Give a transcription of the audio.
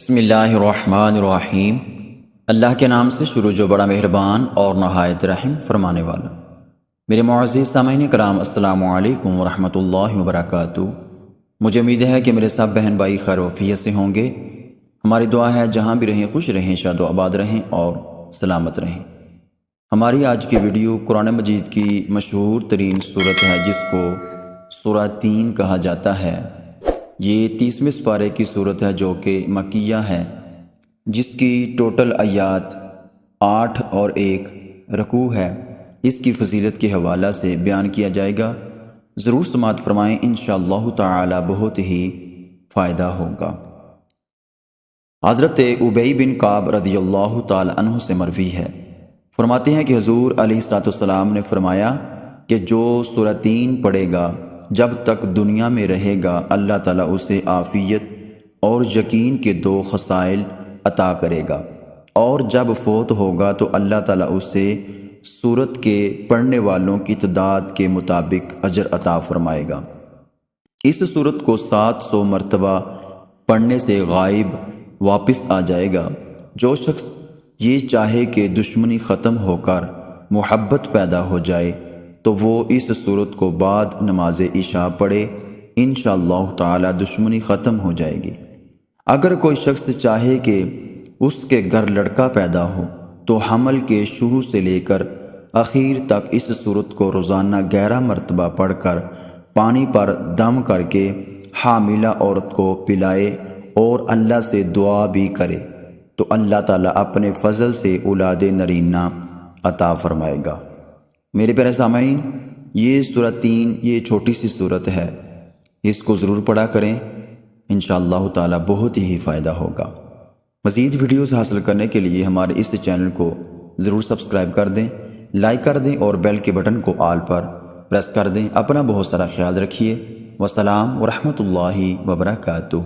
بسم اللہ الرحمن الرحیم۔ اللہ کے نام سے شروع جو بڑا مہربان اور نہایت رحم فرمانے والا۔ میرے معزز سامعین کرام، السلام علیکم ورحمۃ اللہ وبرکاتہ۔ مجھے امید ہے کہ میرے سب بہن بھائی خیر و عافیت سے ہوں گے۔ ہماری دعا ہے جہاں بھی رہیں خوش رہیں، شاد و آباد رہیں اور سلامت رہیں۔ ہماری آج کی ویڈیو قرآن مجید کی مشہور ترین صورت ہے جس کو سورہ 3 کہا جاتا ہے۔ یہ 30ویں سپارے کی صورت ہے جو کہ مکیہ ہے، جس کی ٹوٹل آیات 8 اور 1 رکوع ہے۔ اس کی فضیلت کے حوالہ سے بیان کیا جائے گا، ضرور سماعت فرمائیں، انشاءاللہ تعالی بہت ہی فائدہ ہوگا۔ حضرت ابی بن کعب رضی اللہ تعالی عنہ سے مروی ہے، فرماتے ہیں کہ حضور علیہ السلام نے فرمایا کہ جو سورہ 3 پڑھے گا جب تک دنیا میں رہے گا، اللہ تعالیٰ اسے عافیت اور یقین کے 2 خصائل عطا کرے گا، اور جب فوت ہوگا تو اللہ تعالیٰ اسے سورت کے پڑھنے والوں کی تعداد کے مطابق اجر عطا فرمائے گا۔ اس سورت کو 700 مرتبہ پڑھنے سے غائب واپس آ جائے گا۔ جو شخص یہ چاہے کہ دشمنی ختم ہو کر محبت پیدا ہو جائے تو وہ اس سورت کو بعد نماز عشاء پڑھے، انشاءاللہ تعالی دشمنی ختم ہو جائے گی۔ اگر کوئی شخص چاہے کہ اس کے گھر لڑکا پیدا ہو تو حمل کے شروع سے لے کر اخیر تک اس سورت کو روزانہ 11 مرتبہ پڑھ کر پانی پر دم کر کے حاملہ عورت کو پلائے اور اللہ سے دعا بھی کرے تو اللہ تعالیٰ اپنے فضل سے اولاد نرینہ عطا فرمائے گا۔ میرے پیارے سامعین، یہ سورہ 3 یہ چھوٹی سی صورت ہے، اس کو ضرور پڑھا کریں، انشاءاللہ تعالی بہت ہی فائدہ ہوگا۔ مزید ویڈیوز حاصل کرنے کے لیے ہمارے اس چینل کو ضرور سبسکرائب کر دیں، لائک کر دیں اور بیل کے بٹن کو آل پر پریس کر دیں۔ اپنا بہت سارا خیال رکھیے۔ والسلام ورحمۃ اللہ وبرکاتہ۔